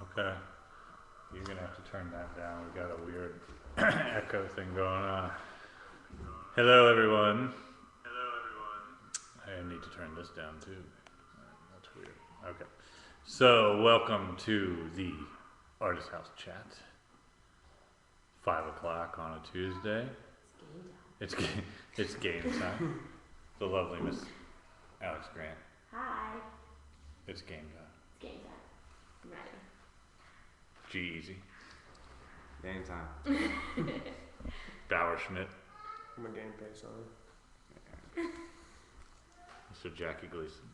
Okay. You're gonna have to turn that down. We got a weird echo thing going on. Hello, everyone. I need to turn this down too. That's weird. Okay. So, welcome to the Artist House Chat. 5 o'clock on a Tuesday. It's game time. The lovely Miss Alex Grant. Hi. It's game time. It's game time. I'm ready. G-Eazy. Game time. Bauer Schmidt. I'm a game face on. Mr. Jackie Gleason.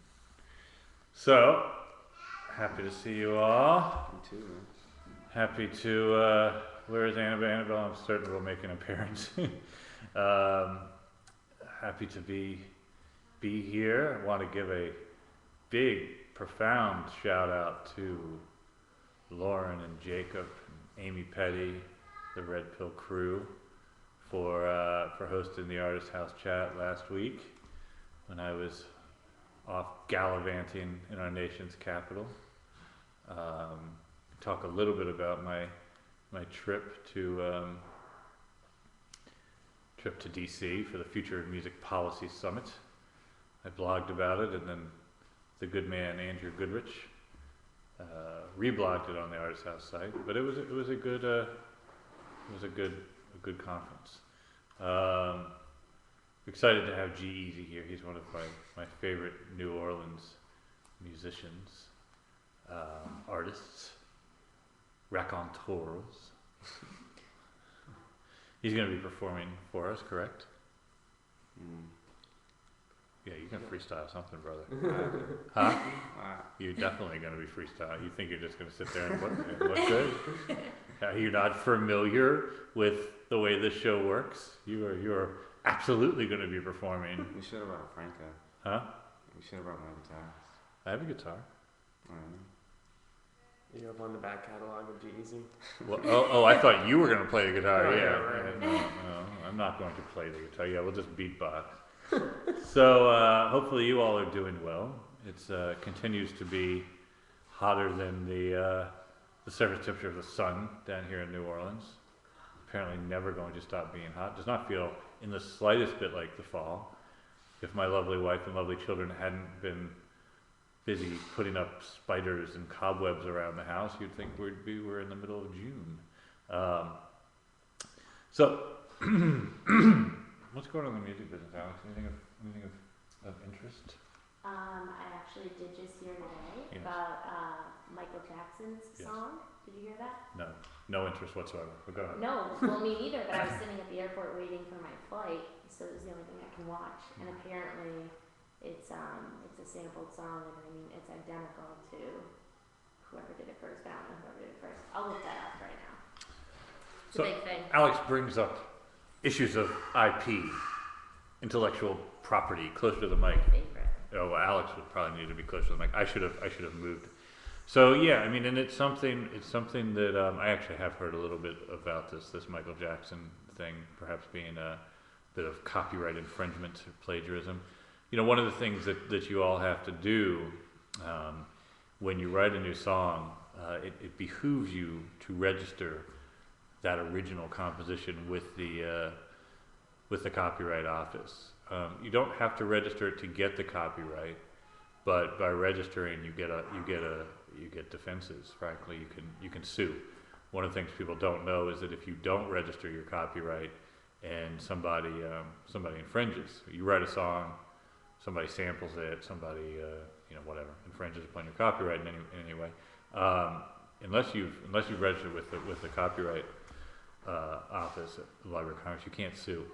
So, happy to see you all. Me too, man. Happy to, where is Annabelle? Annabelle, I'm certain will make an appearance. Happy to be here. I want to give a big, profound shout out to Lauren and Jacob and Amy Petty, the Red Pill crew, for hosting the Artist House Chat last week when I was off gallivanting in our nation's capital. Talk a little bit about my trip to DC for the Future of Music Policy Summit. I blogged about it, and then the good man Andrew Goodrich reblogged it on the Artist House site. But it was a good conference. Excited to have G-Eazy here. He's one of my favorite New Orleans musicians, artists, raconteurs. He's going to be performing for us, correct? Yeah, you can freestyle something, brother. Huh? You're definitely going to be freestyle. You think you're just going to sit there and look good? You're not familiar with the way this show works. You're absolutely going to be performing. We should have brought Franco. Huh? We should have brought my guitar. I have a guitar. You have on the back catalog of G-Eazy? Well, I thought you were going to play the guitar. Oh, yeah, right. No, I'm not going to play the guitar. Yeah, we'll just beatbox. So hopefully you all are doing well. It's continues to be hotter than the surface temperature of the sun down here in New Orleans. Apparently never going to stop being hot. Does not feel in the slightest bit like the fall. If my lovely wife and lovely children hadn't been busy putting up spiders and cobwebs around the house, you'd think we're in the middle of June. So, what's going on in the music business, Alex? Anything of interest? I actually did just hear today Yes. about Michael Jackson's Yes. song. Did you hear that? No interest whatsoever. But go ahead. No, well, me neither, but I was sitting at the airport waiting for my flight, so it was the only thing I can watch. And apparently it's a sampled song, and I mean, it's identical to whoever did it first. I don't know whoever did it first. I'll look that up right now. It's So, a big thing. Alex brings up issues of IP, intellectual property, closer to the mic. My favorite. Oh, well, Alex would probably need to be closer to the mic. I should have moved. So yeah, I mean, and it's something that I actually have heard a little bit about this Michael Jackson thing, perhaps being a bit of copyright infringement or plagiarism. You know, one of the things that you all have to do when you write a new song, it behooves you to register that original composition with the Copyright Office. You don't have to register it to get the copyright, but by registering, you get defenses. Frankly, you can sue. One of the things people don't know is that if you don't register your copyright and somebody infringes, you write a song, somebody samples it, somebody whatever infringes upon your copyright in any way, unless you've registered with the Copyright Office at the Library of Congress, you can't sue.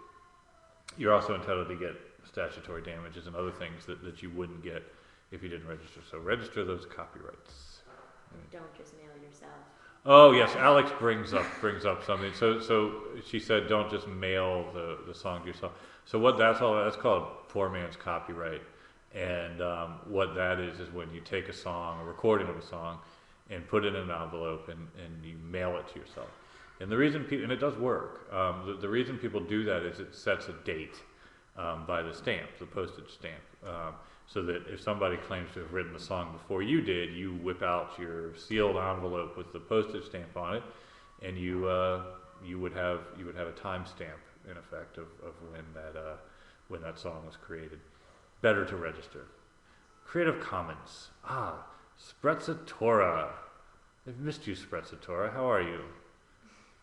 You're also entitled to get statutory damages and other things that you wouldn't get if you didn't register. So register those copyrights. Don't just mail yourself. Oh yes, Alex brings up something. So she said, don't just mail the song to yourself. So that's called poor man's copyright. And what that is when you take a song, a recording of a song, and put it in an envelope and you mail it to yourself. And the reason and it does work. The reason people do that is it sets a date by the stamp, the postage stamp. so that if somebody claims to have written the song before you did, you whip out your sealed envelope with the postage stamp on it, and you would have a timestamp in effect of when that song was created. Better to register. Creative Commons. Sprezzatura. I've missed you, Sprezzatura. How are you?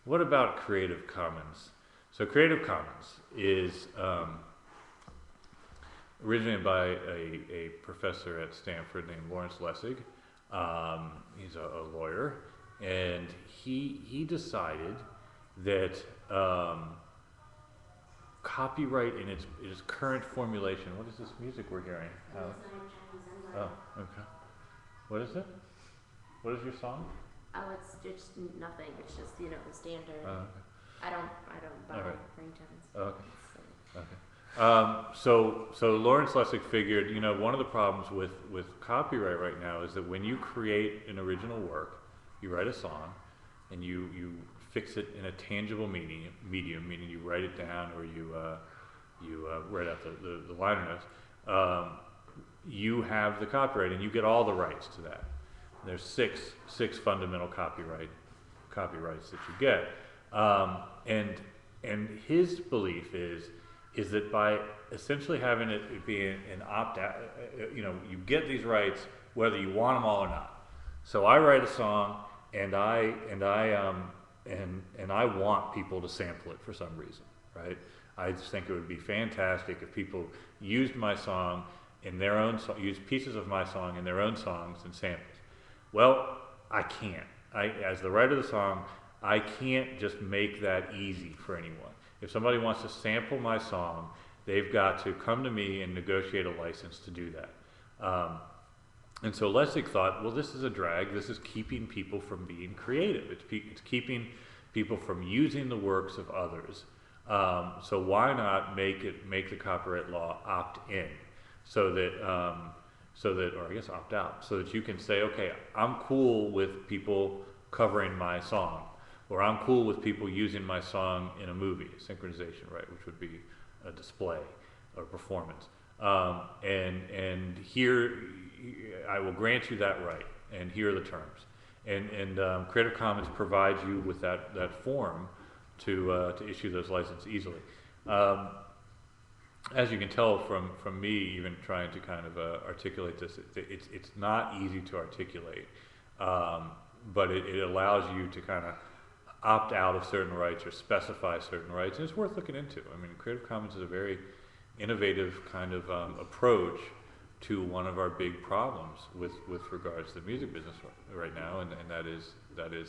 What about Creative Commons? So Creative Commons is originated by a professor at Stanford named Lawrence Lessig. He's a lawyer, and he decided that copyright in its current formulation. What is this music we're hearing? Oh, okay. What is it? What is your song? Oh, it's just nothing. It's just, the standard. Okay. I don't buy All right. ringtones. Okay. So. Okay. So Lawrence Lessig figured, one of the problems with copyright right now is that when you create an original work, you write a song, and you fix it in a tangible medium, meaning you write it down or you write out the liner notes, you have the copyright and you get all the rights to that. There's six fundamental copyrights that you get, and his belief is that by essentially having it be an opt-out, you get these rights whether you want them all or not. So I write a song, and I want people to sample it for some reason, right? I just think it would be fantastic if people used my song in their own used pieces of my song in their own songs and samples. Well, I can't. As the writer of the song, I can't just make that easy for anyone. If somebody wants to sample my song, they've got to come to me and negotiate a license to do that. And so Lessig thought, well, this is a drag. This is keeping people from being creative. It's keeping people from using the works of others. So why not make the copyright law opt in, so that, or I guess opt out, so that you can say, okay, I'm cool with people covering my song, or I'm cool with people using my song in a movie, synchronization, right, which would be a display or performance. And here, I will grant you that right, and here are the terms. And Creative Commons provides you with that form to issue those licenses easily. As you can tell from me even trying to kind of articulate this, it's not easy to articulate, but it allows you to kind of opt out of certain rights or specify certain rights, and it's worth looking into. I mean, Creative Commons is a very innovative kind of approach to one of our big problems with regards to the music business right now, and that is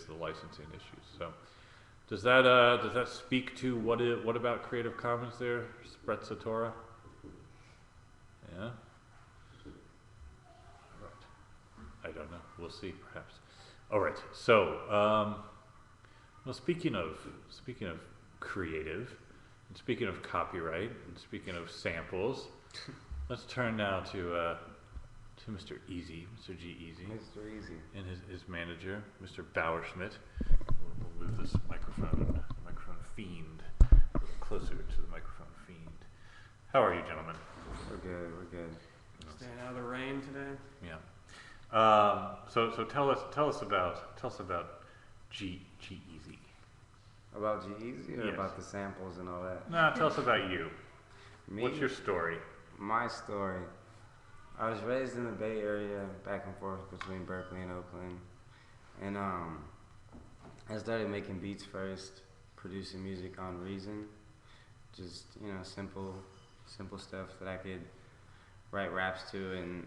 the licensing issues. So, does that speak to what about Creative Commons there, Sprezzatura? Yeah. Right. I don't know. We'll see, perhaps. All right. So, well, speaking of creative, and speaking of copyright, and speaking of samples, let's turn now to Mr. Eazy, Mr. G-Eazy. Mr. Easy. And his manager, Mr. Bauerschmidt. We'll move this microphone fiend a little closer to the microphone fiend. How are you, gentlemen? We're good. Staying out of the rain today. Yeah. So tell us about G-Eazy. About G-Eazy or Yes. about the samples and all that? Nah, tell us about you. Me? What's your story? My story. I was raised in the Bay Area, back and forth between Berkeley and Oakland. And I started making beats first, producing music on Reason. Just, simple stuff that I could write raps to and,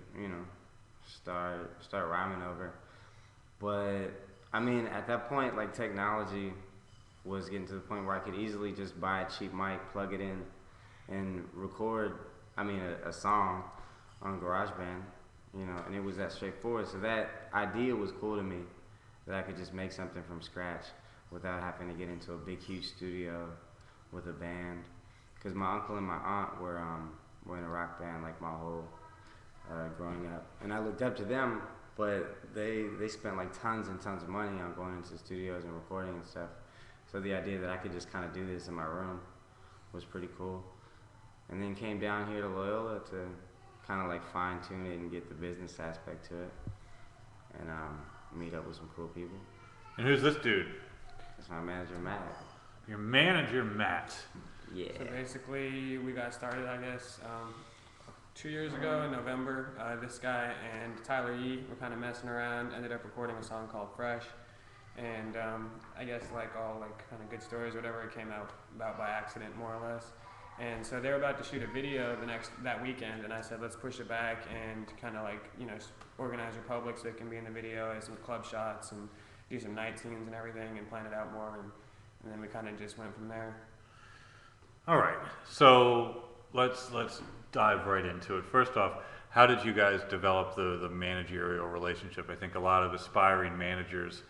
start rhyming over. But, I mean, at that point, like, technology was getting to the point where I could easily just buy a cheap mic, plug it in, and record, a song on GarageBand, and it was that straightforward. So that idea was cool to me, that I could just make something from scratch without having to get into a big, huge studio with a band. Because my uncle and my aunt were in a rock band like my whole growing up, and I looked up to them, but they spent like tons and tons of money on going into studios and recording and stuff. So the idea that I could just kind of do this in my room was pretty cool. And then came down here to Loyola to kind of like fine tune it and get the business aspect to it, and meet up with some cool people. And who's this dude? That's my manager, Matt. Your manager, Matt. Yeah. So basically, we got started, I guess, 2 years ago in November. This guy and Tyler Yee were kind of messing around. Ended up recording a song called Fresh, and I guess like all like kind of good stories, whatever, it came out about by accident, more or less. And so they were about to shoot a video that weekend, and I said, let's push it back and kind of like, you know, organize your public so it can be in the video, as some club shots and do some night scenes and everything, and plan it out more, and then we kind of just went from there. All right, so let's dive right into it. First off, how did you guys develop the managerial relationship? I think a lot of aspiring managers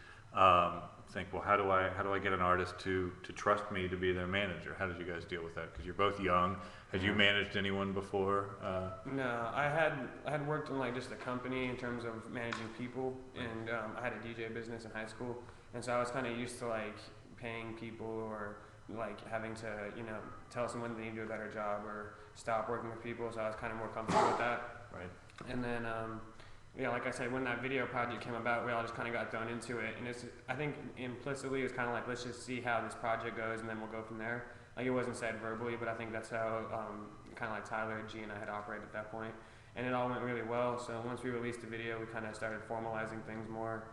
think, well, how do I get an artist to trust me to be their manager? How did you guys deal with that? Because you're both young. Had you managed anyone before? No, I had worked in like just a company in terms of managing people, and I had a DJ business in high school, and so I was kind of used to like paying people or like having to, you know, tell someone they need to do a better job or stop working with people, so I was kind of more comfortable with that. Right. And then yeah, like I said, when that video project came about, we all just kind of got thrown into it, and I think implicitly it was kind of like, let's just see how this project goes, and then we'll go from there. Like, it wasn't said verbally, but I think that's how kind of like Tyler, G, and I had operated at that point, and it all went really well. So once we released the video, we kind of started formalizing things more,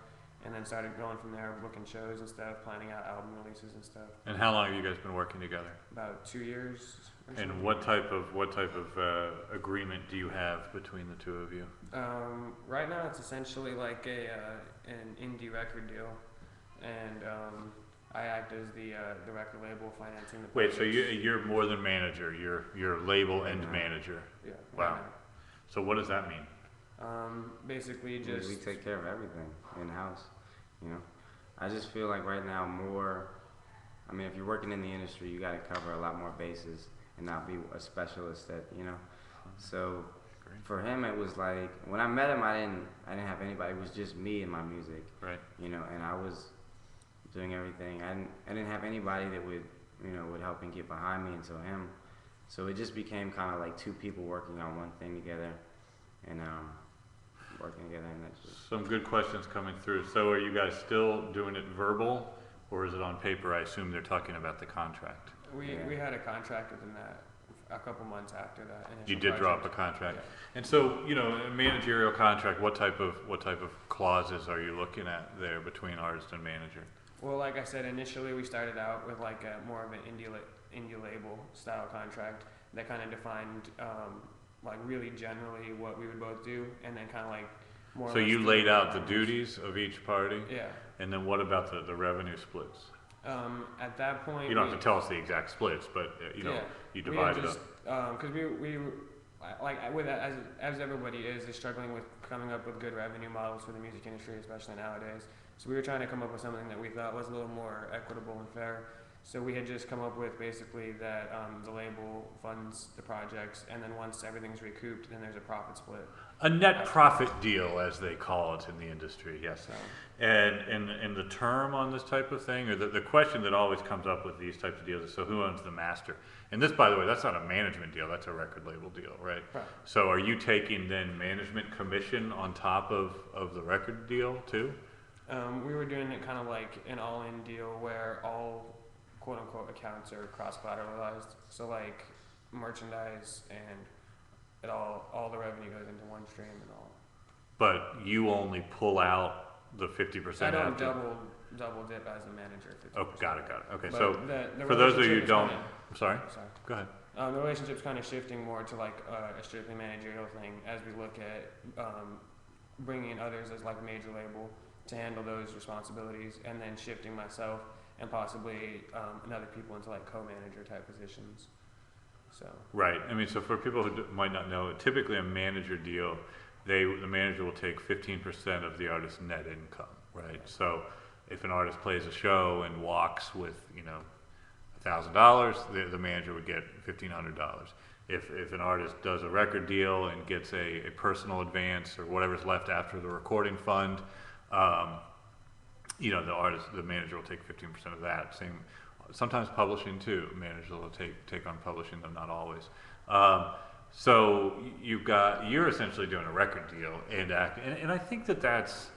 and then started going from there, booking shows and stuff, planning out album releases and stuff. And how long have you guys been working together? About 2 years. And what type of agreement do you have between the two of you? Right now, it's essentially like an indie record deal, and I act as the record label financing the. Wait, so you're more than manager. You're label and manager. Yeah. Wow. Right So what does that mean? basically just. We take care of everything in house. You know, I just feel like right now more. I mean, if you're working in the industry, you got to cover a lot more bases and not be a specialist at, you know. So for him, it was like when I met him, I didn't have anybody. It was just me and my music. Right. You know, and I was doing everything. I didn't have anybody that would help and get behind me until him. So it just became kind of like two people working on one thing together, and working together, and that's just. Some good questions coming through. So are you guys still doing it verbal, or is it on paper? I assume they're talking about the contract. We had a contract within that a couple months after that. You did drop a contract. Yeah. And so, you know, a managerial contract, what type of clauses are you looking at there between artist and manager? Well, like I said, initially we started out with like more of an indie label style contract that kind of defined like really generally what we would both do, and then kind of like more. So you laid out the duties of each party? Yeah. And then what about the revenue splits? At that point, You don't have to tell us the exact splits, but you know, you divide it up. Because we like with as everybody is struggling with coming up with good revenue models for the music industry, especially nowadays. So we were trying to come up with something that we thought was a little more equitable and fair. So we had just come up with basically that the label funds the projects, and then once everything's recouped, then there's a profit split. A net profit deal, as they call it in the industry, yes. So, And the term on this type of thing, or the question that always comes up with these types of deals is, so who owns the master? And this, by the way, that's not a management deal, that's a record label deal, right? right. So are you taking then management commission on top of the record deal too? We were doing it kind of like an all-in deal where all quote-unquote accounts are cross-collateralized. So like merchandise and it all the revenue goes into one stream and all. But you only pull out the 50%. I don't double dip as a manager. 50%. Oh, got it. Okay, But so the for those of you who relationship is don't, kinda- I'm sorry, sorry. go ahead. The relationship's kind of shifting more to like a strictly managerial thing as we look at bringing in others as like a major label to handle those responsibilities, and then shifting myself and possibly another people into like co-manager type positions. So. Right. I mean, so for people who might not know, typically a manager deal, the manager will take 15% of the artist's net income, right? So if an artist plays a show and walks with, you know, $1,000, the manager would get $1,500. If an artist does a record deal and gets a personal advance or whatever's left after the recording fund, you know, the manager will take 15% of that. Sometimes publishing too. Managers will take on publishing, though not always. So you're essentially doing a record deal and acting, and I think that's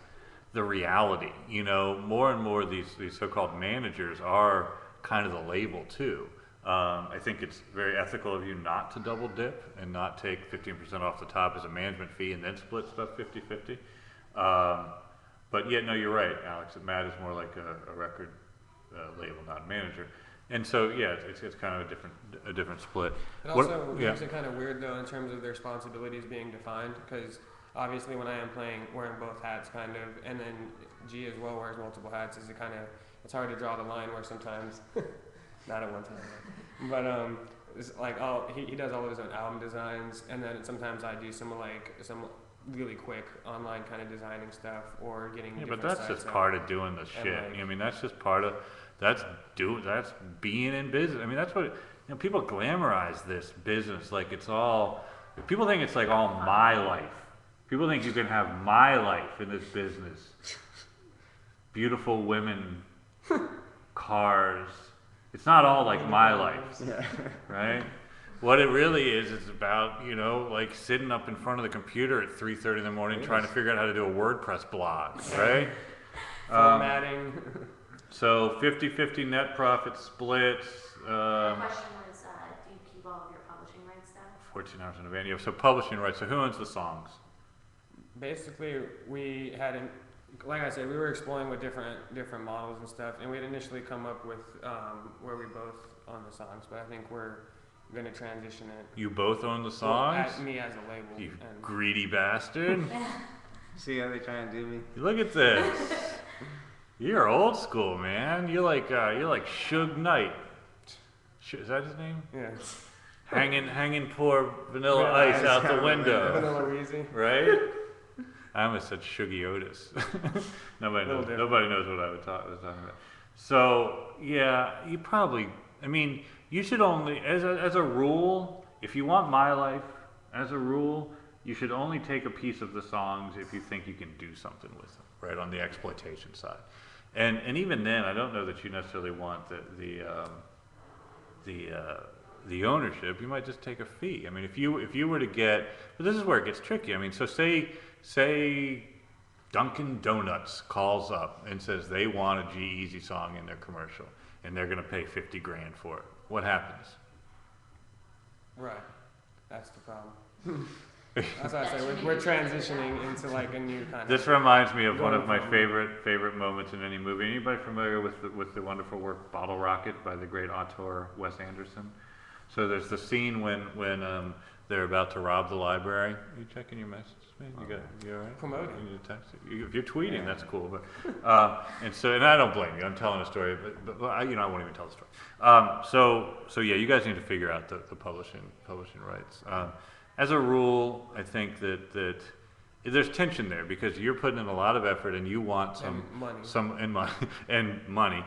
the reality. You know, more and more these so-called managers are kind of the label too. I think it's very ethical of you not to double dip and not take 15% off the top as a management fee and then split stuff 50-50. But yeah, no, you're right, Alex. Matt is more like a record label, not a manager. And so yeah, it's kind of a different split. It also makes it kind of weird though in terms of their responsibilities being defined, because obviously when I am playing, wearing both hats kind of, and then G as well wears multiple hats, it's hard to draw the line where sometimes, not at one time, but it's like he does all of his own album designs, and then sometimes I do some really quick online kind of designing stuff or getting but that's just part of doing the shit. I mean, that's just part of that's being in business. I mean, that's what people glamorize this business like it's all. People think it's like all my life. People think you can have my life in this business. Beautiful women, cars. It's not all like my life, right? What it really is, it's about, like sitting up in front of the computer at 3:30 in the morning trying to figure out how to do a WordPress blog, right? Formatting. So 50-50 net profit splits. The question was, do you keep all of your publishing rights stuff? 14 hours in advance. Yeah, so publishing rights. So who owns the songs? Basically, we had, like I said, we were exploring with different models and stuff, and we had initially come up with where we both own the songs, but I think we're going to transition it. You both own the songs? Well, me as a label. You greedy bastard. See how they trying to do me? Look at this. You're old school, man. You're like Suge Knight. Is that his name? Yeah. Hanging poor Vanilla Ice out the window. Vanilla Wheezy. Right? I almost said Shuggy Otis. Nobody knows what I was talking about. So yeah, you probably. I mean, you should only, as a rule, if you want my life, as a rule, you should only take a piece of the songs if you think you can do something with them, right, on the exploitation side. And even then, I don't know that you necessarily want the ownership. You might just take a fee. I mean, if you were to get, but this is where it gets tricky. I mean, so say Dunkin' Donuts calls up and says they want a G-Eazy song in their commercial, and they're going to pay $50,000 for it. What happens? Right. That's the problem. That's why I say we're transitioning into like a new kind of. This reminds me of one of my favorite moments in any movie. Anybody familiar with the wonderful work Bottle Rocket by the great auteur Wes Anderson? So there's the scene when they're about to rob the library. Are you checking your messages, man? You all right? Promoting. You need to text it. If you're tweeting, that's cool. But and I don't blame you. I'm telling a story, but I won't even tell the story. So yeah, you guys need to figure out the publishing rights. As a rule, I think that there's tension there because you're putting in a lot of effort and you want money,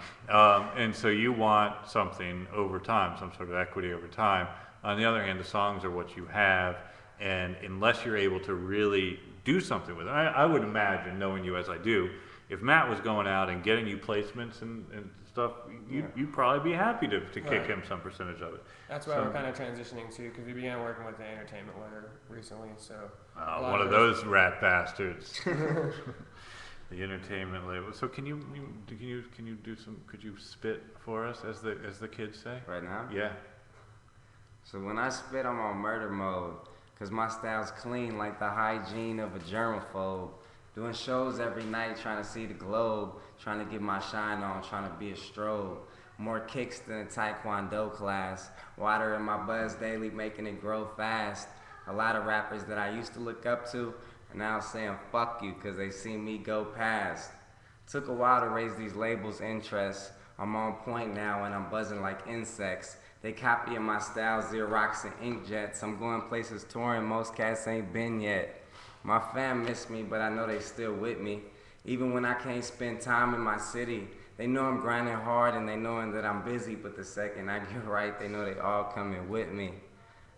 and so you want something over time, some sort of equity over time. On the other hand, the songs are what you have, and unless you're able to really do something with it, I would imagine, knowing you as I do, if Matt was going out and getting you placements and stuff, you'd probably be happy to kick him some percentage of it. That's why we're kind of transitioning to, because we began working with the entertainment letter recently, so. One of those rat bastards. The entertainment label. So can you do some? Could you spit for us, as the kids say? Right now? Yeah. So when I spit, I'm on murder mode, cause my style's clean like the hygiene of a germaphobe. Doing shows every night, trying to see the globe, trying to get my shine on, trying to be a strobe. More kicks than a taekwondo class. Water in my buzz daily, making it grow fast. A lot of rappers that I used to look up to are now saying fuck you cause they see me go past. Took a while to raise these labels' interest. I'm on point now and I'm buzzing like insects. They copying my style, Xerox and inkjets. I'm going places touring most cats ain't been yet. My fam miss me, but I know they still with me. Even when I can't spend time in my city, they know I'm grinding hard and they knowing that I'm busy, but the second I get right, they know they all coming with me.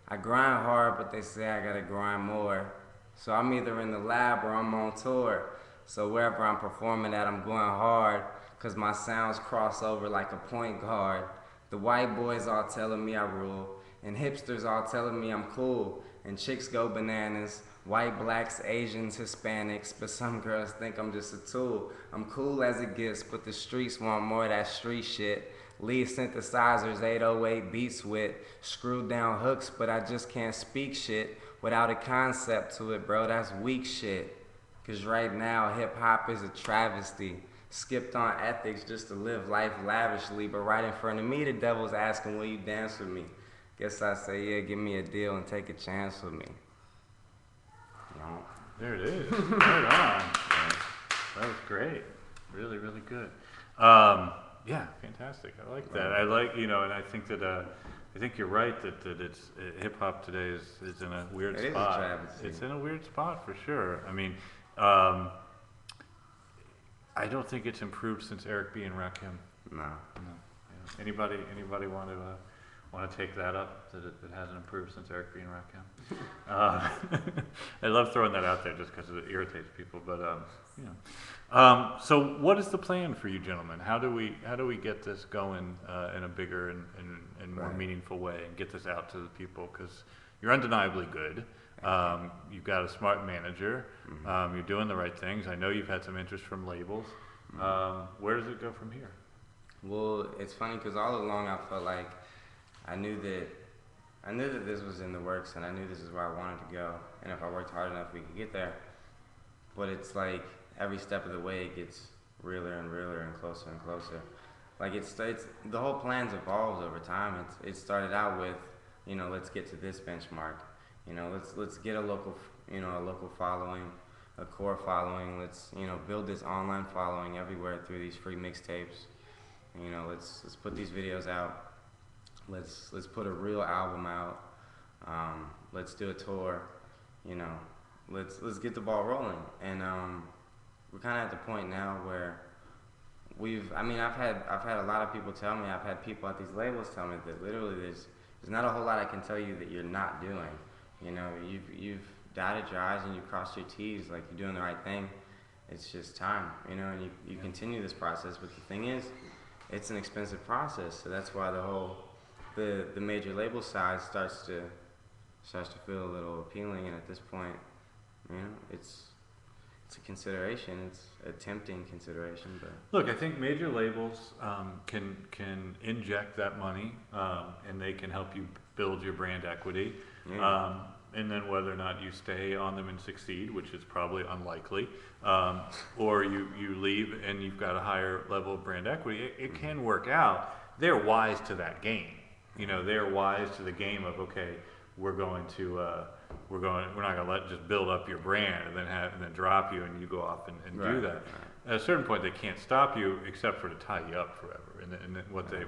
I grind hard, but they say I gotta grind more. So I'm either in the lab or I'm on tour. So wherever I'm performing at, I'm going hard, cause my sounds cross over like a point guard. The white boys all telling me I rule, and hipsters all telling me I'm cool. and chicks go bananas. White, blacks, Asians, Hispanics, but some girls think I'm just a tool. I'm cool as it gets, but the streets want more of that street shit. Lead synthesizers, 808 beats with screwed down hooks, but I just can't speak shit without a concept to it, bro. That's weak shit. Cause right now, hip hop is a travesty. Skipped on ethics just to live life lavishly, but right in front of me, the devil's asking, will you dance with me? Guess I say, yeah, give me a deal and take a chance with me. No. There it is. Right on. That was great. Really, really good. Yeah, fantastic. I like that. I like, you know, and I think that I think you're right that it's hip hop today is in a weird It spot. is a travesty. It's in a weird spot for sure. I mean, I don't think it's improved since Eric B and Rakim. No. No. Yeah. Anybody want to take that up? That it hasn't improved since Eric B and Rakim. I love throwing that out there just because it irritates people. But you know, so what is the plan for you gentlemen? How do we get this going in a bigger and more Right. meaningful way and get this out to the people? Because you're undeniably good. You've got a smart manager. You're doing the right things. I know you've had some interest from labels. Where does it go from here? Well, it's funny because all along I felt like I knew that this was in the works, and I knew this is where I wanted to go. And if I worked hard enough, we could get there. But it's like every step of the way, it gets realer and realer and closer and closer. Like it's the whole plan's evolved over time. It started out with, you know, let's get to this benchmark. You know, let's get a local following, a core following. Let's, you know, build this online following everywhere through these free mixtapes. You know, let's put these videos out. Let's put a real album out. Let's do a tour. You know, let's get the ball rolling. And we're kind of at the point now where I've had a lot of people tell me, I've had people at these labels tell me that literally there's not a whole lot I can tell you that you're not doing. You know, you've dotted your I's and you've crossed your T's, like you're doing the right thing. It's just time, you know, and you continue this process. But the thing is, it's an expensive process, so that's why the major label side starts to feel a little appealing. And at this point, you know, it's a consideration. It's a tempting consideration, but Look, I think major labels can inject that money, and they can help you build your brand equity. yeah. And then whether or not you stay on them and succeed, which is probably unlikely, or you leave and you've got a higher level of brand equity, it can work out. They're wise to that game. You know, they're wise to the game of, okay, we're not going to just build up your brand and then drop you and you go off and do Right, that. right. At a certain point, they can't stop you except for to tie you up forever. And then what they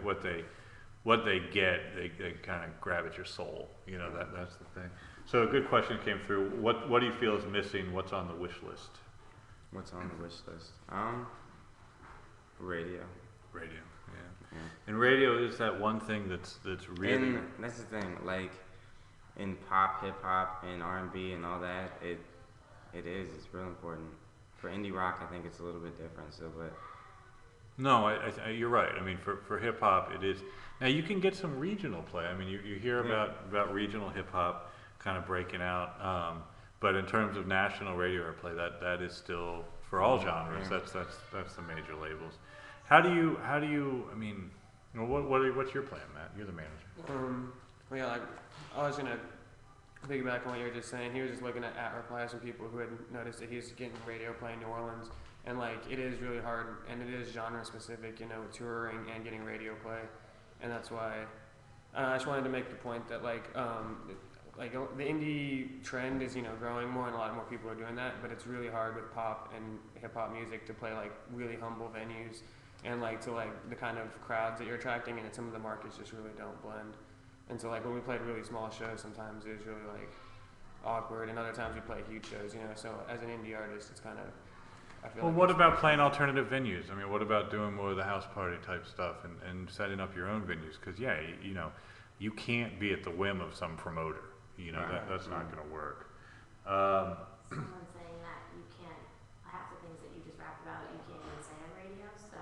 get, they kind of grab at your soul. You know, that's the thing. So a good question came through. What do you feel is missing? What's on the wish list? What's on the wish list? Radio. Radio, yeah. Yeah. And radio is that one thing that's really. And that's the thing, like in pop, hip hop, and R&B and all that, it's real important. For indie rock, I think it's a little bit different. So, but No, you're right. I mean, for hip hop, it is. Now you can get some regional play. I mean, you hear about regional hip hop kind of breaking out, but in terms of national radio airplay, that is still for all genres. Yeah. That's the major labels. How do you? I mean, you know, what's your plan, Matt? You're the manager. Well, yeah, like I was gonna piggyback on what you were just saying. He was just looking at replies from people who had noticed that he's getting radio play in New Orleans, and like it is really hard, and it is genre specific, you know, touring and getting radio play, and that's why I just wanted to make the point that like the indie trend is, you know, growing more, and a lot more people are doing that, but it's really hard with pop and hip hop music to play like really humble venues and like to like the kind of crowds that you're attracting, and some of the markets just really don't blend. And so like when we played really small shows, sometimes it was really like awkward, and other times we play huge shows, you know. So as an indie artist, it's kind of, I feel Well, like what it's- about playing alternative venues? I mean, what about doing more of the house party type stuff and setting up your own venues? Because you know, you can't be at the whim of some promoter. You know, Right. that's not going to work. Someone saying that you can't, half the things that you just rapped about, you can't even say on radio, so.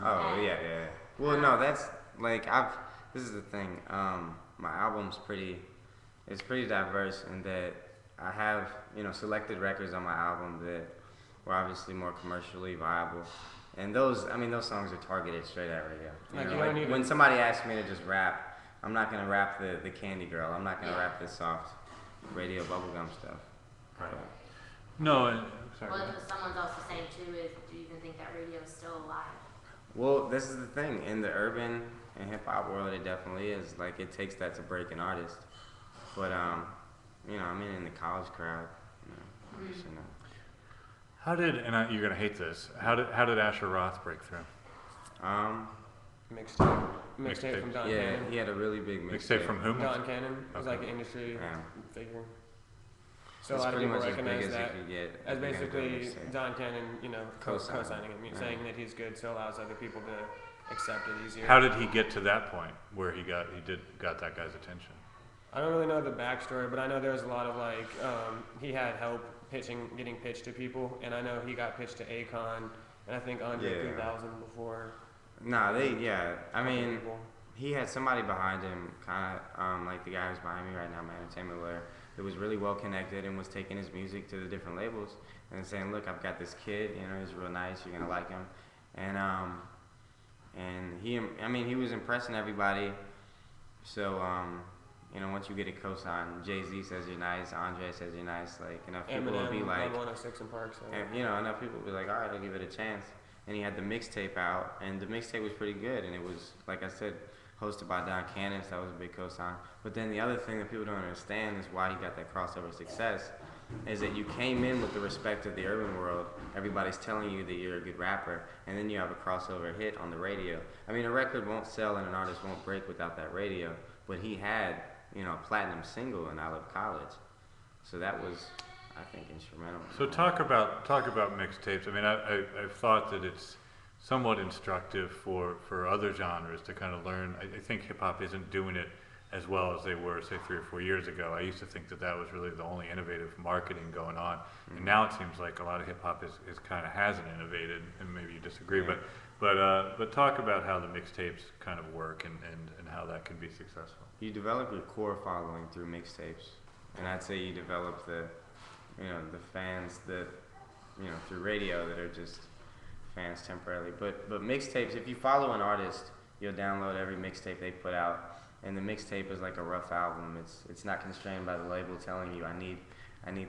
oh yeah. Well, no, that's like this is the thing. My album's pretty it's pretty diverse in that I have, selected records on my album that were obviously more commercially viable. And those songs are targeted straight at radio. When somebody asks me to just rap, I'm not gonna rap the Candy Girl. I'm not gonna rap the soft radio bubblegum stuff. Right. No, sorry. Well, someone's also saying too is, do you even think that radio is still alive? Well, this is the thing. In the urban and hip hop world, it definitely is. Like, it takes that to break an artist. But in the college crowd, How did, and you're gonna hate this, how did Asher Roth break through? Mixtape from Don Yeah, Cannon. he had a really big Mixtape from whom? Don Cannon was like an industry figure. So it's a lot of pretty people much recognize as big that as you could get as basically mixtape. Don Cannon, Co-signing. co-signing him, saying that he's good, so allows other people to accept it easier. How did he get to that point where he got that guy's attention? I don't really know the backstory, but I know there's a lot of he had help getting pitched to people, and I know he got pitched to Akon, and I think Andre 3000 before. He had somebody behind him, kind of like the guy who's behind me right now, my entertainment lawyer, that was really well connected and was taking his music to the different labels and saying, look, I've got this kid, he's real nice, you're gonna like him, and he was impressing everybody. So once you get a cosign, Jay-Z says you're nice, Andre says you're nice, like enough people will be like, 106 in Park, so. and, enough people will be like, all right, I'll give it a chance. And he had the mixtape out, and the mixtape was pretty good, and it was, like I said, hosted by Don Cannon, so that was a big cosign. But then the other thing that people don't understand is why he got that crossover success, is that you came in with the respect of the urban world, everybody's telling you that you're a good rapper, and then you have a crossover hit on the radio. A record won't sell and an artist won't break without that radio, but he had, a platinum single in I Love College. So that was, I think, instrumental. So talk about mixtapes. I've thought that it's somewhat instructive for other genres to kind of learn. I think hip hop isn't doing it as well as they were, say, 3 or 4 years ago. I used to think that was really the only innovative marketing going on, and now it seems like a lot of hip hop is kind of hasn't innovated, and maybe you disagree, but talk about how the mixtapes kind of work and how that can be successful. You develop your core following through mixtapes, and I'd say you develop the fans that, through radio that are just fans temporarily. But mixtapes, if you follow an artist, you'll download every mixtape they put out, and the mixtape is like a rough album. It's not constrained by the label telling you I need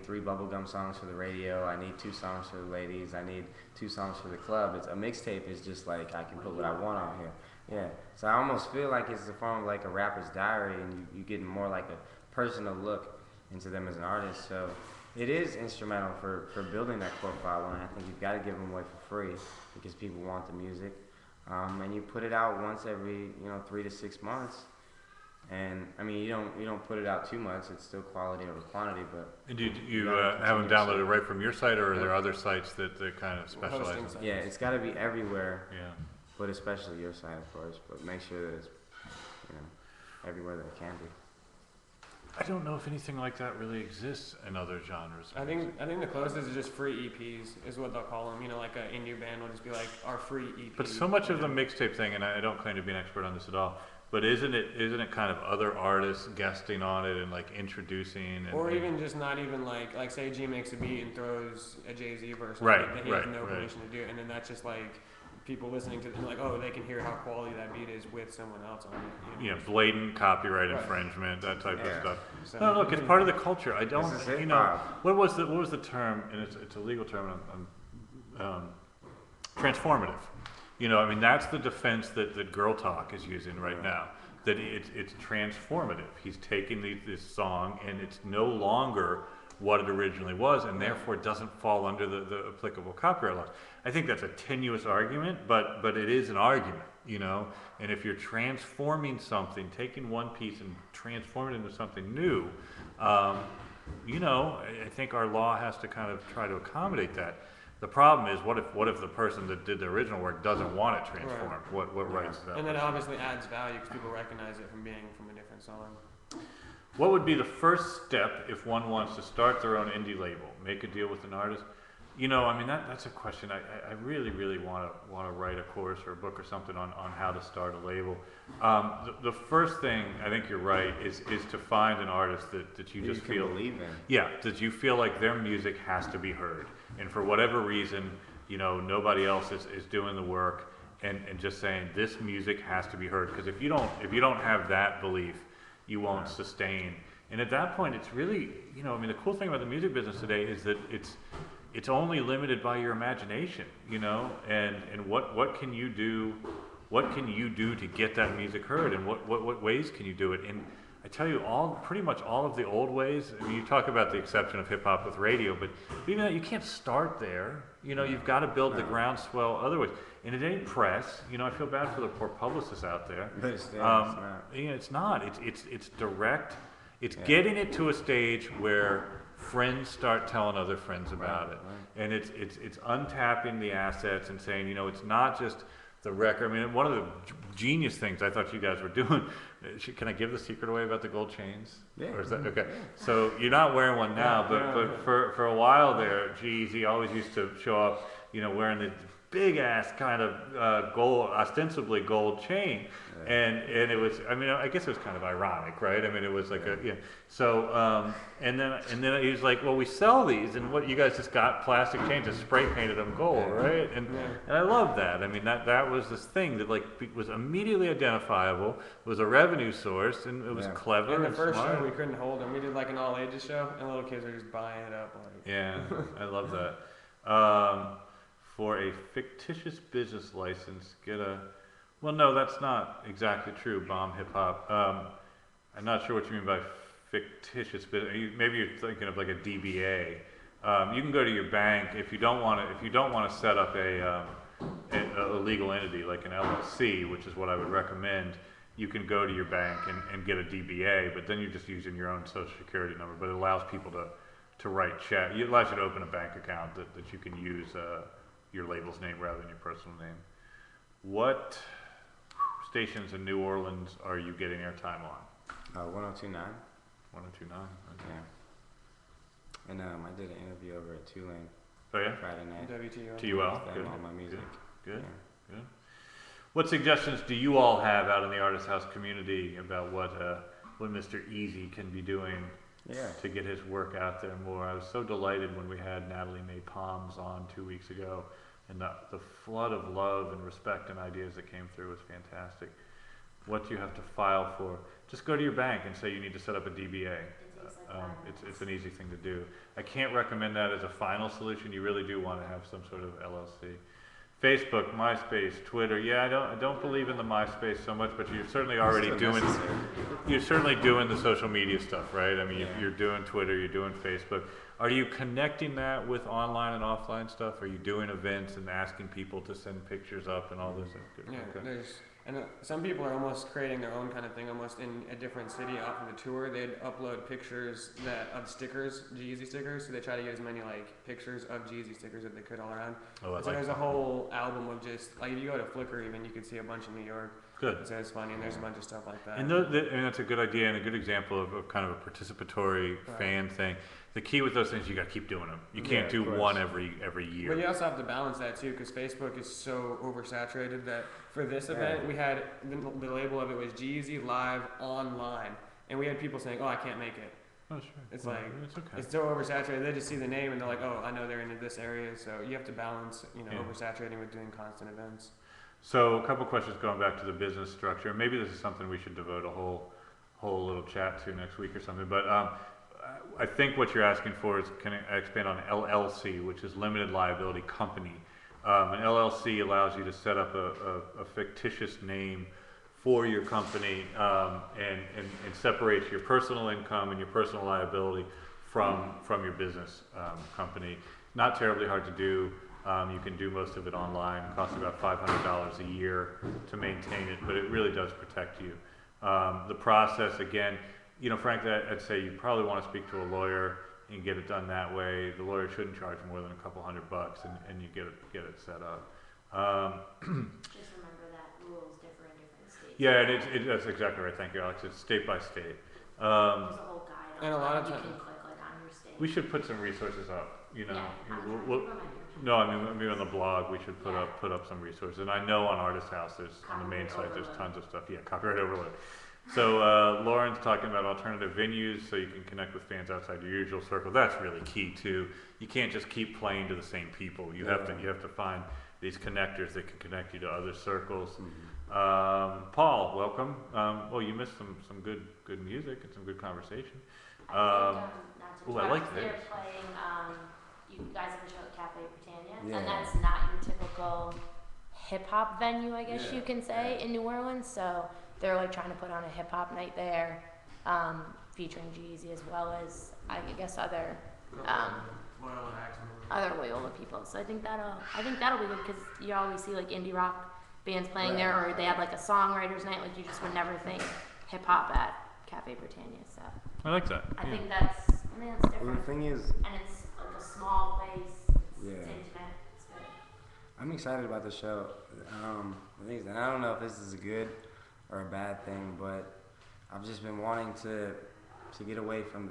3 bubblegum songs for the radio, I need 2 songs for the ladies, I need 2 songs for the club. A mixtape is just like I can put what I want on here. Yeah. So I almost feel like it's a form of like a rapper's diary, and you get more like a personal look into them as an artist. So it is instrumental for building that core following. I think you've got to give them away for free because people want the music. And you put it out once every 3 to 6 months. And you don't put it out too much. It's still quality over quantity. But and do you have them downloaded right from your site, or are there other sites that kind of specialize in? Yeah, it's got to be everywhere. Yeah. But especially your site, of course. But make sure that it's everywhere that it can be. I don't know if anything like that really exists in other genres. I think the closest is just free EPs is what they'll call them. Like an indie band will just be like our free EP. But so much of the mixtape thing, and I don't claim to be an expert on this at all, but isn't it kind of other artists guesting on it and like introducing? Or even just not even like say G makes a beat and throws a Jay-Z verse on right, it that he right, has no right. permission to do, and then that's just like people listening to it and like, oh, they can hear how quality that beat is with someone else on it. Yeah, blatant copyright Right. infringement, that type of stuff. So, No, look, it's part of the culture. I don't, This is what was the term? And it's a legal term. Transformative. That's the defense that Girl Talk is using right now. That it's transformative. He's taking this song and it's no longer what it originally was, and therefore doesn't fall under the applicable copyright laws. I think that's a tenuous argument, but it is an argument, And if you're transforming something, taking one piece and transforming it into something new, I think our law has to kind of try to accommodate that. The problem is, what if the person that did the original work doesn't want it transformed? Right. What rights is that? And then it obviously adds value because people recognize it from being from a different song. What would be the first step if one wants to start their own indie label? Make a deal with an artist. You know, I mean, that's a question. I really, really want to write a course or a book or something on how to start a label. The first thing, I think you're right, is to find an artist that you just can feel, believe in. yeah, that you feel like their music has to be heard. And for whatever reason, you know, nobody else is doing the work, and just saying this music has to be heard. Because if you don't have that belief, you won't sustain. And at that point, it's really, you know, I mean, the cool thing about the music business today is that it's only limited by your imagination, you know, and what can you do, to get that music heard, and what ways can you do it? And I tell you, pretty much all of the old ways. I mean, you talk about the exception of hip hop with radio, but even that, you can't start there. You know, you've got to build the groundswell other ways. And it ain't press. You know, I feel bad for the poor publicists out there. But it's there, Yeah, it's not. It's direct. It's getting it to a stage where friends start telling other friends about it, and it's untapping the assets and saying, you know, it's not just the record. I mean, one of the genius things I thought you guys were doing. Can I give the secret away about the gold chains? Yeah. Or is that okay? Yeah. So you're not wearing one now, but for a while there, G-Eazy always used to show up, you know, wearing the big ass kind of gold, ostensibly gold chain. And it was, I mean, I guess it was kind of ironic, right? I mean, it was like So and then he was like, well, we sell these, and what you guys just got plastic chains and spray painted them gold, right? And I love that. I mean, that was this thing that like was immediately identifiable, was a revenue source, and it was clever. In the and first smart. show, we couldn't hold them. We did like an all ages show, and little kids were just buying it up. Like. Yeah, I love that. For a fictitious business license, get a. Well, no, that's not exactly true. Bomb hip hop. I'm not sure what you mean by fictitious business. Maybe you're thinking of like a DBA. You can go to your bank if you don't want to. If you don't want to set up a legal entity like an LLC, which is what I would recommend. You can go to your bank and get a DBA, but then you're just using your own social security number. But it allows people to write check. It allows you to open a bank account that you can use your label's name rather than your personal name. What stations in New Orleans are you getting airtime on? 1029. 1029. Okay. Yeah. And I did an interview over at Tulane. Oh yeah. Friday night. WTO. TUL. Good. All my music. Good. Good. What suggestions do you all have out in the Artist House community about what Mr. Eazy can be doing to get his work out there more? I was so delighted when we had Natalie Mae Palms on 2 weeks ago, and the flood of love and respect and ideas that came through was fantastic. What do you have to file for? Just go to your bank and say you need to set up a DBA. It's an easy thing to do. I can't recommend that as a final solution. You really do want to have some sort of LLC. Facebook, MySpace, Twitter. Yeah, I don't believe in the MySpace so much, but you're certainly already doing the social media stuff, right? I mean, you're doing Twitter, you're doing Facebook. Are you connecting that with online and offline stuff? Are you doing events and asking people to send pictures up and all those things? Yeah, and some people are almost creating their own kind of thing, almost in a different city off of the tour. They'd upload pictures of stickers, G-Eazy stickers, so they try to get as many like pictures of G-Eazy stickers that they could all around. So there's a whole album of just, like if you go to Flickr even, you can see a bunch in New York. Good. So it's funny, and there's a bunch of stuff like that. And that's a good idea and a good example of kind of a participatory fan thing. The key with those things, you got to keep doing them. You can't do one every year. But you also have to balance that too, because Facebook is so oversaturated that for this event, we had the label of it was G-Eazy Live Online, and we had people saying, "Oh, I can't make it." Oh, sure. It's it's okay. It's so oversaturated. They just see the name and they're like, "Oh, I know they're in this area." So you have to balance, oversaturating with doing constant events. So a couple questions going back to the business structure. Maybe this is something we should devote a whole little chat to next week or something. But I think what you're asking for is, can I expand on LLC, which is limited liability company. An LLC allows you to set up a fictitious name for your company and separates your personal income and your personal liability from your business company. Not terribly hard to do. You can do most of it online. It costs about $500 a year to maintain it, but it really does protect you. The process, again, frankly, I'd say you probably want to speak to a lawyer and get it done that way. The lawyer shouldn't charge more than a couple $100, and you get it set up. Just remember that rules differ in different states. Yeah, and that's exactly right. Thank you, Alex. It's state by state. There's a whole guide on And a lot of you times, can click like on your state. We should put some resources up. You know, Yeah, I'm we'll, trying to we'll, keep on my picture. no, I mean on the blog we should Yeah. put up some resources. And I know on Artist House there's on the main Copyright site there's overload. tons of stuff. Yeah, copyright overload. So Lauren's talking about alternative venues so you can connect with fans outside your usual circle. That's really key too. You can't just keep playing to the same people. You have to find these connectors that can connect you to other circles. Paul, welcome. Well, you missed some good music and some good conversation. Not to ooh, I like they're this. playing, you guys have a show at Cafe Britannia, Yeah. and that's not your typical hip hop venue, I guess Yeah. you can say, in New Orleans. So they're like trying to put on a hip hop night there, featuring G-Eazy as well as I guess other Loyola people. So I think that'll be good because you always see like indie rock bands playing there, or they have like a songwriters night. Like you just would never think hip hop at Cafe Britannia. So I like that. I yeah. think that's Well, different. the thing is, And it's like a small place. It's intimate. It's good. I'm excited about the show. The thing is, and I don't know if this is a good or a bad thing, but I've just been wanting to get away from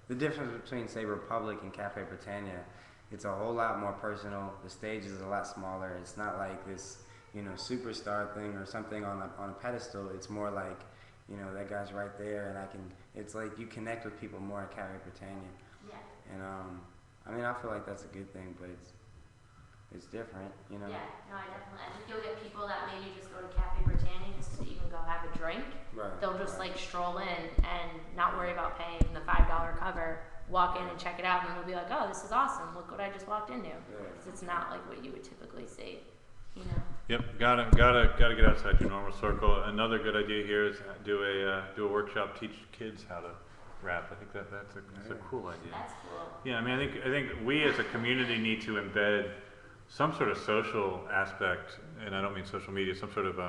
the difference between, say, Republic and Cafe Britannia. It's a whole lot more personal. The stage is a lot smaller. It's not like this, superstar thing or something on a pedestal. It's more like, that guy's right there, and it's like you connect with people more at Cafe Britannia. Yeah. And I feel like that's a good thing, but it's different, Yeah, no, I think you'll get people that maybe just go to Cafe Britannia just to even go have a drink. Right. They'll just like stroll in and not worry about paying the $5 cover, walk in and check it out, and then they'll be like, oh, this is awesome, look what I just walked into. Because it's not like what you would typically see, Yep, gotta get outside your normal circle. Another good idea here is do a workshop, teach kids how to rap. I think that's a cool idea. That's cool. Yeah, I mean, I think we as a community need to embed some sort of social aspect, and I don't mean social media, some sort of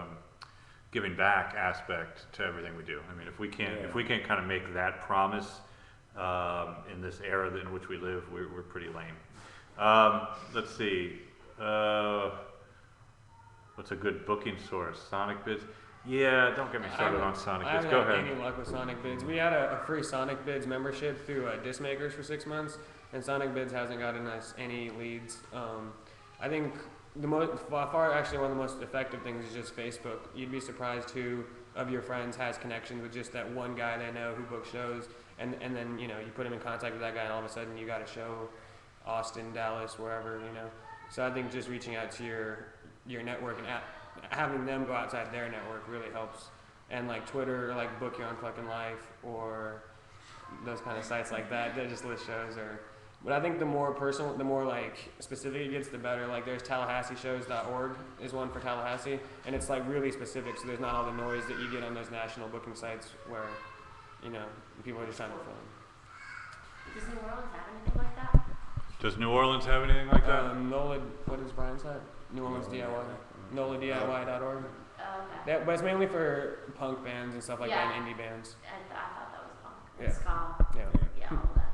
giving back aspect to everything we do. I mean, if we can't kind of make that promise in this era in which we live, we're pretty lame. Let's see. What's a good booking source? Sonic Bids? Yeah, don't get me started on Sonic I Bids. haven't Go had ahead. any luck with Sonic Bids. We had a free Sonic Bids membership through Disc Makers for 6 months, and Sonic Bids hasn't gotten us any leads. I think by far actually one of the most effective things is just Facebook. You'd be surprised who of your friends has connections with just that one guy they know who books shows, and then you put him in contact with that guy, and all of a sudden you got a show, Austin, Dallas, wherever. So I think just reaching out to your network and having them go outside their network really helps. And like Twitter, or like Book Your Own Fucking Life, or those kind of sites like that just list shows. But I think the more personal, the more like specific it gets, the better. Like there's TallahasseeShows.org is one for Tallahassee, and it's like really specific, so there's not all the noise that you get on those national booking sites where people are just trying to film. Does New Orleans have anything like that? Does New Orleans have anything like that? NOLA, what is Brian's site? New Orleans DIY. NOLADIY.org. Oh, okay. But it's mainly for punk bands and stuff like that, Yeah. and indie bands. I thought that was punk. Yeah. And ska. Yeah. Yeah, all of that.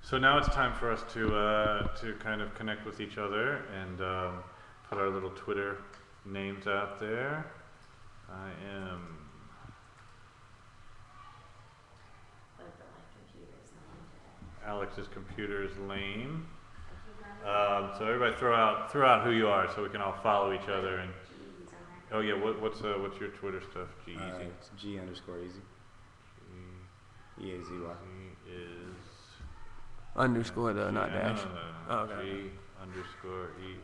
So now it's time for us to kind of connect with each other and put our little Twitter names out there. I am. But my computer's not today. Alex's computer is lame. So everybody throw out who you are so we can all follow each other. And G-Eazy's on there. oh yeah, what's your Twitter stuff? G-Eazy. It's G_Eazy. E-A-Z-Y. G is Underscore though, not G- dash. no. Oh, okay.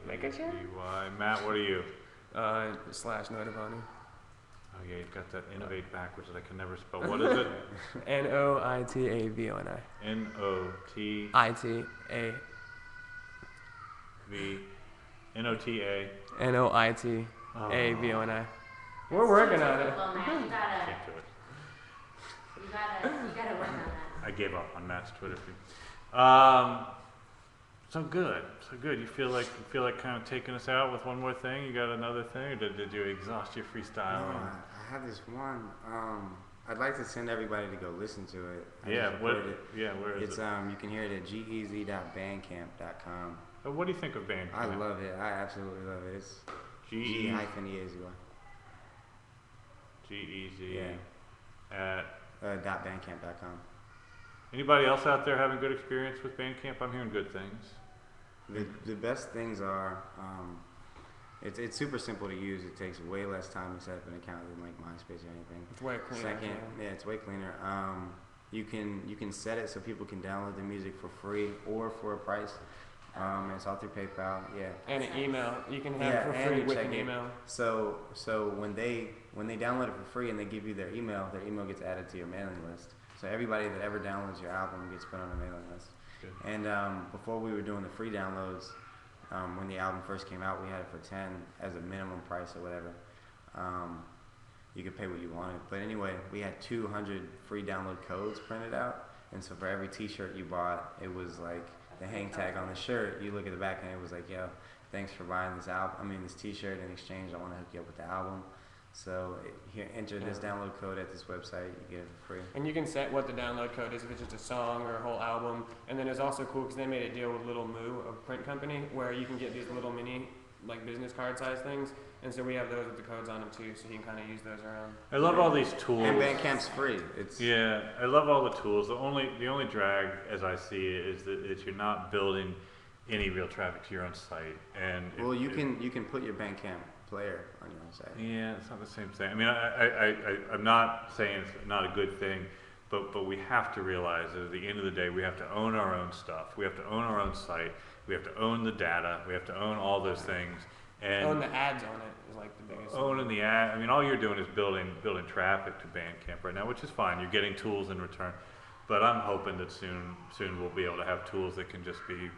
Making sure? G_E-A-Z-Y. Matt, what are you? / Notivani. Oh yeah, you've got that innovate backwards that I can never spell. What is it? NOITAVONI. N-O-T ITA. V N-O-T-A. NOITAVONI. We're working on it. Well, Matt, you gotta Can't do it. you gotta work on that. I gave up on Matt's Twitter feed. So good. You feel like kind of taking us out with one more thing? You got another thing, or did you exhaust your freestyle? No, I have this one. I'd like to send everybody to go listen to it. I Yeah, just what? recorded it. Yeah, where is It's it? you can hear it at geezy.bandcamp.com. What do you think of Bandcamp? I love it. I absolutely love it. It's G-E-Z. G-Eazy. G-E-Z. Yeah. At .bandcamp.com. Anybody else out there having good experience with Bandcamp? I'm hearing good things. The best things are, it's super simple to use. It takes way less time to set up an account than like MySpace or anything. It's way cleaner. Second, yeah, it's way cleaner. You can set it so people can download the music for free or for a price. It's all through PayPal. Yeah. And an email. You can have Yeah, it for and free you with check an it. email. So when they download it for free and they give you their email gets added to your mailing list. So everybody that ever downloads your album gets put on a mailing list. Good. And before we were doing the free downloads, when the album first came out, we had it for 10 as a minimum price or whatever. You could pay what you wanted. But anyway, we had 200 free download codes printed out. And so for every t-shirt you bought, it was like the hang tag on the shirt. You look at the back and it was like, yo, thanks for buying this t-shirt. In exchange, I want to hook you up with the album. So here, enter this download code at this website. You get it for free. And you can set what the download code is, if it's just a song or a whole album. And then it's also cool because they made a deal with Little Moo, a print company, where you can get these little mini, like business card size things. And so we have those with the codes on them too, so you can kind of use those around. I love all these tools. And Bandcamp's free. Yeah, I love all the tools. The only drag, as I see it, is that you're not building any real traffic to your own site. And Well, you can put your Bandcamp player on your own site. Yeah, it's not the same thing. I mean, I'm not saying it's not a good thing, but we have to realize that at the end of the day, we have to own our own stuff. We have to own our own site. We have to own the data. We have to own all those things. And Own the ads on it is like the biggest. owning the ad. I mean, all you're doing is building traffic to Bandcamp right now, which is fine. You're getting tools in return, but I'm hoping that soon we'll be able to have tools that can just be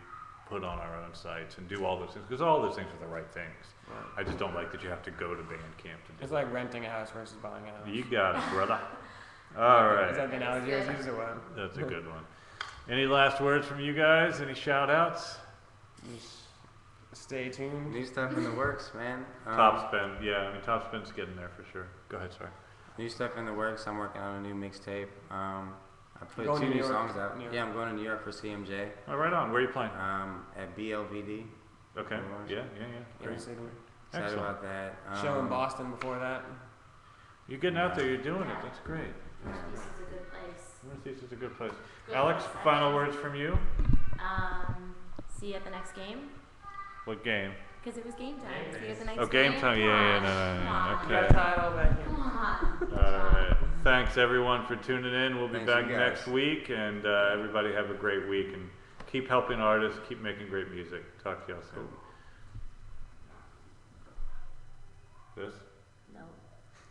put on our own sites and do all those things, because all those things are the right things. Right. I just don't like that you have to go to Bandcamp to do It's like renting a house versus buying a house. You got it, brother. All Is right. that the analogy I was using or what? That's a good one. Any last words from you guys? Any shout outs? Just stay tuned. New stuff in the works, man. Topspin, yeah, I mean, Topspin's getting there for sure. Go ahead, sorry. New stuff in the works. I'm working on a new mixtape. I put Going to 2 New new York? songs out. New York. Yeah, I'm going to New York for CMJ. Oh, right on. Where are you playing? At BLVD. Okay. Yeah. Great Great. city. Excited Excellent. about that. Show in Boston before that. You're getting out there. You're doing it. That's great. Northeast is a good place. Northeast is a good place. Good Alex, place. final words from you? See you at the next game. What game? Because it was game time. See you at the next Oh, game time. Yeah. Come No. on. Okay. Come on. All right. Thanks everyone for tuning in. We'll be Thanks, back you guys. next week, and everybody have a great week and keep helping artists, keep making great music. Talk to y'all soon. This.